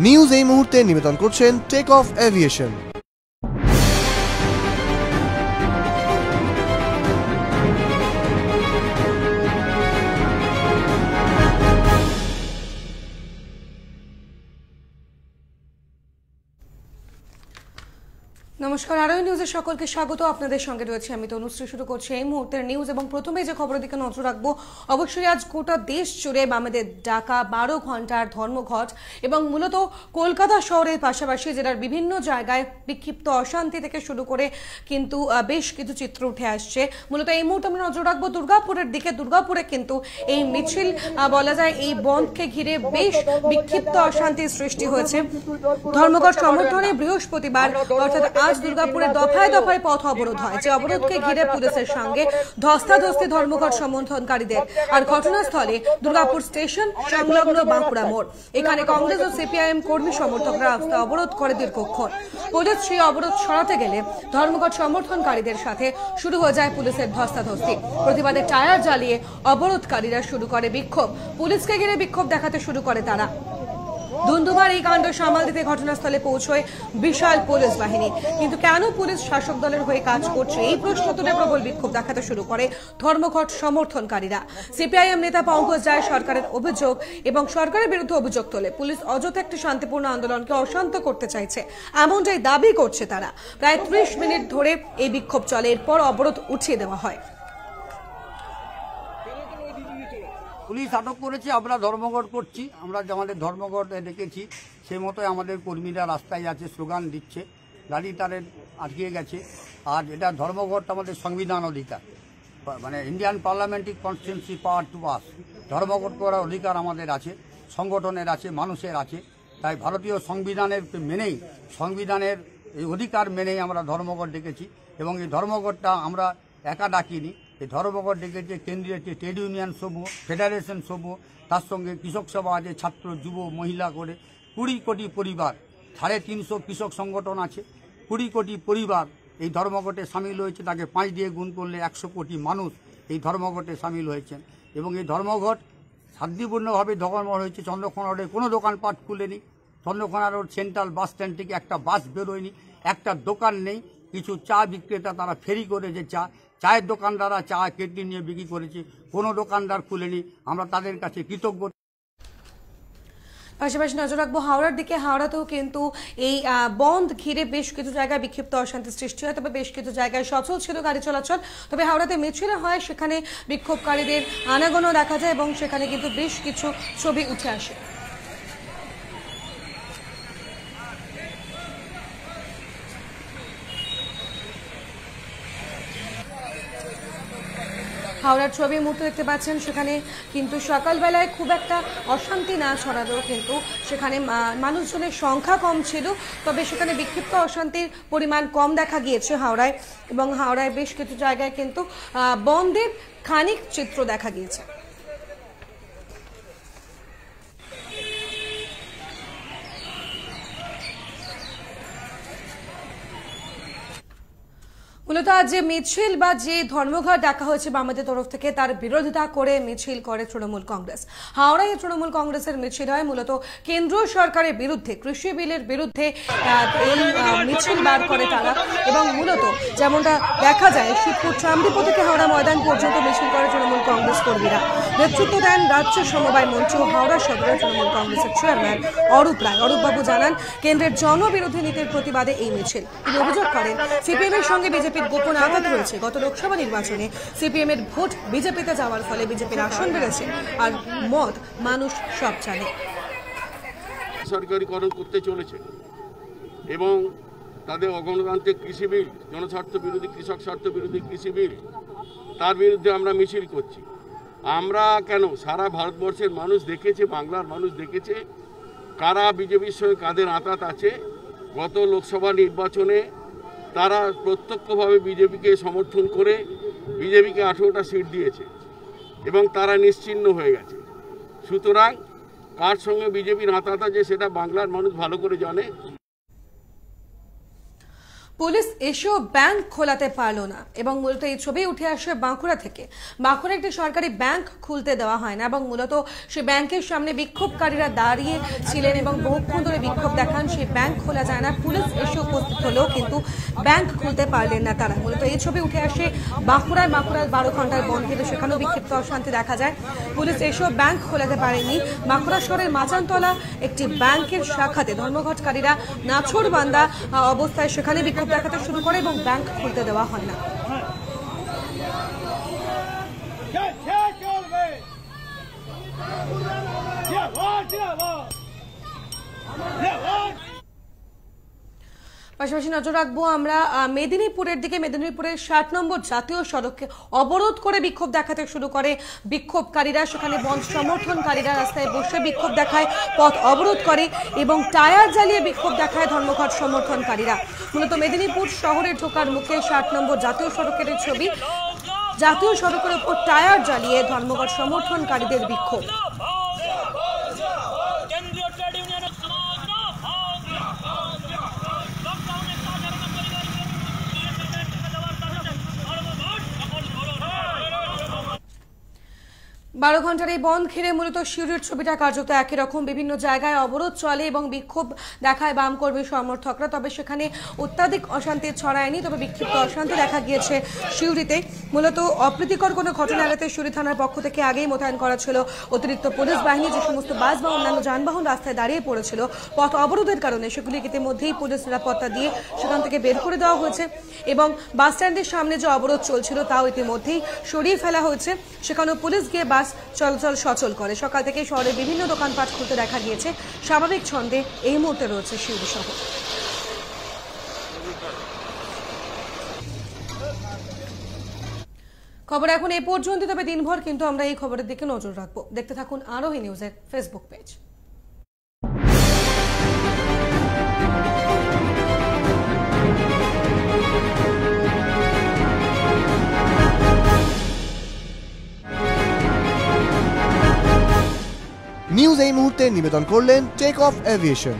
News এই মুহূর্তে নিবেদন করছেন টেক অফ এভিয়েশন। নমস্কার, আরোই নিউজে সকলকে স্বাগত। আপনাদের সঙ্গে রয়েছে আমি তনুশ্রী। শুরু করছি এই মুহূর্তের নিউজ এবং প্রথমে যে খবরের দিকে নজর রাখবো, অবশ্যই আজ গোটা দেশ জুড়ে বামেদের ডাকা 12 ঘন্টার ধর্মঘট এবং মূলত কলকাতা শহরের পাশাপাশি জেলার বিভিন্ন জায়গায় বিক্ষিপ্ত অশান্তি থেকে শুরু করে কিন্তু বেশ কিছু চিত্র উঠে আসছে। মূলত এই মুহূর্তে আমরা নজর রাখবো দুর্গাপুরের দিকে। দুর্গাপুরে কিন্তু এই মিছিল বলা যায় এই বন্ধকে ঘিরে বেশ বিক্ষিপ্ত অশান্তির সৃষ্টি হয়েছে। ধর্মঘট সমর্থনে বৃহস্পতিবার অর্থাৎ আজ দুর্গাপুরে দফায় দফায় পথ অবরোধ হয়, যে অবরোধকে ঘিরে পুলিশের সঙ্গে ধস্তাধস্তি ধর্মঘট সমর্থনকারীদের। আর ঘটনাস্থলে দুর্গাপুর স্টেশন সংলগ্ন বাঁকুড়া মোড়। এখানে কংগ্রেস ও সিপিআইএম কর্মী সমর্থকরা রাস্তা অবরোধ করে দীর্ঘক্ষণ। পুলিশ সেই অবরোধ সরাতে গেলে ধর্মঘট সমর্থনকারীদের সাথে শুরু হয়ে যায় পুলিশের ধস্তাধস্তি। প্রতিবাদে টায়ার জ্বালিয়ে অবরোধকারীরা শুরু করে বিক্ষোভ। পুলিশকে ঘিরে বিক্ষোভ দেখাতে শুরু করে তারা। ধুন্ধুমার এই কাণ্ড সামাল দিতে ঘটনাস্থলে পৌঁছয় বিশাল পুলিশ বাহিনী। কিন্তু কেন পুলিশ শাসক দলের হয়ে কাজ করছে এই প্রশ্ন তুলে প্রবল বিক্ষোভ দেখাতে শুরু করে ধর্মঘট সমর্থনকারীরা। সিপিআইএম নেতা পঙ্কজ রায় সরকারের অভিযোগ এবং সরকারের বিরুদ্ধে অভিযোগ তোলে পুলিশ অযথা একটি শান্তিপূর্ণ আন্দোলনকে অশান্ত করতে চাইছে, এমনটাই দাবি করছে তারা। প্রায় 30 মিনিট ধরে এই বিক্ষোভ চলে, এরপর অবরোধ উঠিয়ে দেওয়া হয়। পুলিশ আটক করেছে, আমরা ধর্মঘট করছি। আমরা আমাদের ধর্মঘট ডেকেছি, সেই মতোই আমাদের কর্মীরা রাস্তায় আছে, স্লোগান দিচ্ছে, গাড়ি তারের আটকে গেছে। আর এটা ধর্মঘট আমাদের সংবিধান অধিকার, মানে Indian parliamentary constituency power to pass. ধর্মঘট করার অধিকার আমাদের আছে, সংগঠনের আছে, মানুষের আছে। তাই ভারতীয় সংবিধানের মেনেই, সংবিধানের এই অধিকার মেনেই আমরা ধর্মঘট ডেকেছি। এবং এই ধর্মঘটটা আমরা একা ডাকিনি, এই ধর্মঘট ডেকেছে কেন্দ্রীয় যে ট্রেড ইউনিয়ন সমূহ, ফেডারেশন সমূহ, তার সঙ্গে কৃষক সভা আছে, ছাত্র যুব মহিলা করে 20 কোটি পরিবার, 350 কৃষক সংগঠন আছে, 20 কোটি পরিবার এই ধর্মঘটে সামিল হয়েছে। তাকে 5 দিয়ে গুণ করলে 100 কোটি মানুষ এই ধর্মঘটে সামিল হয়েছেন। এবং এই ধর্মঘট শান্তিপূর্ণভাবে ধর্মঘট হয়েছে। চন্দ্রকোনা রোডে কোনো দোকানপাট খুলেনি, Chandrakona road central bus stand থেকে একটা বাস বেরোয়নি, একটা দোকান নেই। কিছু চা বিক্রেতা তারা ফেরি করে যে চায়ের দোকানদাররা চা কেটলি নিয়ে বিক্রি করেছে, কোনো দোকানদার খুলেনি। আমরা তাদের কাছে কৃতজ্ঞ। পাশাপাশি নজর রাখবো হাওড়ার দিকে। হাওড়াতেও কিন্তু এই বন্ধ ঘিরে বেশ কিছু জায়গায় বিক্ষিপ্ত অশান্তি সৃষ্টি হয়, তবে বেশ কিছু জায়গায় সচল ছিল গাড়ি চলাচল। তবে হাওড়াতে মিছিল হয়, সেখানে বিক্ষোভকারীদের আনাগোনা দেখা যায় এবং সেখানে কিন্তু বেশ কিছু ছবি উঠে আসে। হাওড়ার ছবি মুহূর্তে দেখতে পাচ্ছেন, সেখানে কিন্তু সকালবেলায় খুব একটা অশান্তি না ছড়ালেও কিন্তু সেখানে মানুষজনের সংখ্যা কম ছিল, তবে সেখানে বিক্ষিপ্ত অশান্তির পরিমাণ কম দেখা গিয়েছে হাওড়ায়। এবং হাওড়ায় বেশ কিছু জায়গায় কিন্তু বন্ধের খানিক চিত্র দেখা গিয়েছে। মূলত আজ যে মিছিল বা যে ধর্মঘট ডাকা হয়েছে বামেদের তরফ থেকে, তার বিরোধিতা করে মিছিল করে তৃণমূল কংগ্রেস। হাওড়ায় তৃণমূল কংগ্রেসের মিছিল হয় মূলত কেন্দ্রীয় সরকারের বিরুদ্ধে, কৃষি বিলের বিরুদ্ধে এই মিছিল বার করে তারা। এবং মূলত যেমনটা দেখা যায়, শিবপুর ট্রামডিপো থেকে হাওড়া ময়দান পর্যন্ত মিছিল করে তৃণমূল কংগ্রেস কর্মীরা। নেতৃত্ব দেন রাজ্য সমবায় মঞ্চ হাওড়া সদরের তৃণমূল কংগ্রেসের চেয়ারম্যান অরূপ রায়। অরূপবাবু জানান, কেন্দ্রের জনবিরোধী নীতির প্রতিবাদে এই মিছিল। তিনি অভিযোগ করেন, সিপিএম এর সঙ্গে বিজেপির গোপন আঘাত রয়েছে। গত লোকসভা নির্বাচনে সিপিএম এর ভোট বিজেপিতে যাওয়ার ফলে বিজেপির আসন বেড়েছে, আর মত মানুষ সব জানে। সরকারিকরণ করতে চলেছে এবং তাদের অগণতান্ত্রিক কৃষি বিল, জনস্বার্থ বিরোধী, কৃষক স্বার্থ বিরোধী কৃষি বিল, তার বিরুদ্ধে আমরা মিছিল করছি। আমরা কেন, সারা ভারতবর্ষের মানুষ দেখেছে, বাংলার মানুষ দেখেছে কারা বিজেপির সঙ্গে কাদের আঁতাত আছে। গত লোকসভা নির্বাচনে তারা প্রত্যক্ষভাবে বিজেপিকে সমর্থন করে বিজেপিকে 18টা সিট দিয়েছে এবং তারা নিশ্চিহ্ন হয়ে গেছে। সুতরাং কার সঙ্গে বিজেপির আঁতাত আছে সেটা বাংলার মানুষ ভালো করে জানে। পুলিশ এসেও ব্যাংক খোলাতে পারলো না এবং মূলত এই ছবি উঠে আসে বাঁকুড়া থেকে। বাঁকুড়া একটি সরকারি ব্যাংক খুলতে দেওয়া হয় না এবং মূলত সেই ব্যাংকের সামনে বিক্ষোভকারীরা দাঁড়িয়ে ছিলেন এবং বহুক্ষণ ধরে বিক্ষোভ দেখান। সেই ব্যাংক খোলা যায় না, পুলিশ এসে উপস্থিত হলেও কিন্তু ব্যাংক খুলতে পারলেন না তারা। মূলত এই ছবি উঠে আসে বাঁকুড়ার 12 ঘন্টার বন্ধ, কিন্তু সেখানেও বিক্ষিপ্ত অশান্তি দেখা যায়। পুলিশ এসেও ব্যাংক খোলাতে পারেনি। বাঁকুড়া শহরের মাচানতলা একটি ব্যাংকের শাখাতে ধর্মঘটকারীরা নাছোড়বান্দা অবস্থায় সেখানে বিক্ষোভ দেখাতে শুরু করে এবং ব্যাংক খুলতে দেওয়া হয় না। পাশাপাশি নজর রাখবো আমরা মেদিনীপুরের দিকে। মেদিনীপুরের 60 নম্বর জাতীয় সড়ককে অবরোধ করে বিক্ষোভ দেখাতে শুরু করে বিক্ষোভকারীরা। সেখানে বন্ধ সমর্থনকারীরা রাস্তায় বসে বিক্ষোভ দেখায়, পথ অবরোধ করে এবং টায়ার জ্বালিয়ে বিক্ষোভ দেখায় ধর্মঘট সমর্থনকারীরা। মূলত মেদিনীপুর শহরে ঢোকার মুখে 60 নম্বর জাতীয় সড়কের ছবি। জাতীয় সড়কের উপর টায়ার জ্বালিয়ে ধর্মঘট সমর্থনকারীদের বিক্ষোভ। বারো ঘন্টার এই বন্ধ ঘিরে মূলত সিউড়ির ছবিটা কার্যত একই রকম। বিভিন্ন জায়গায় অবরোধ চলে এবং বিক্ষোভ দেখায় বাম কর্মী সমর্থকরা, তবে সেখানে অত্যাধিক অশান্তি ছড়ায়নি, তবে বিক্ষিপ্ত অশান্তি দেখা গিয়েছে সিউড়িতে। মূলত অপ্রীতিকর কোনো ঘটনা এড়াতে সিউড়ি থানার পক্ষ থেকে আগেই মোতায়েন করা ছিল অতিরিক্ত পুলিশ বাহিনী। যে সমস্ত বাস বা অন্যান্য যানবাহন রাস্তায় দাঁড়িয়ে পড়েছিল পথ অবরোধের কারণে, সেগুলিকে ইতিমধ্যেই পুলিশ নিরাপত্তা দিয়ে সেখান থেকে বের করে দেওয়া হয়েছে এবং বাস স্ট্যান্ডের সামনে যে অবরোধ চলছিল তাও ইতিমধ্যেই সরিয়ে ফেলা হয়েছে। সেখানেও পুলিশ গিয়ে বাস চলাচল সচল করে। সকাল থেকে শহরে বিভিন্ন দোকানপাট খুলতে দেখা গিয়েছে। স্বাভাবিক ছন্দে এই মুহূর্তে রয়েছে সিউড়ি শহর। খবর এখন এ পর্যন্ত, তবে দিনভর কিন্তু আমরা এই খবরের দিকে নজর রাখবো। দেখতে থাকুন আরোহী নিউজের ফেসবুক পেজ। নিউজ এই মুহূর্তে নিবেদন করলেন টেক অফ এভিয়েশন।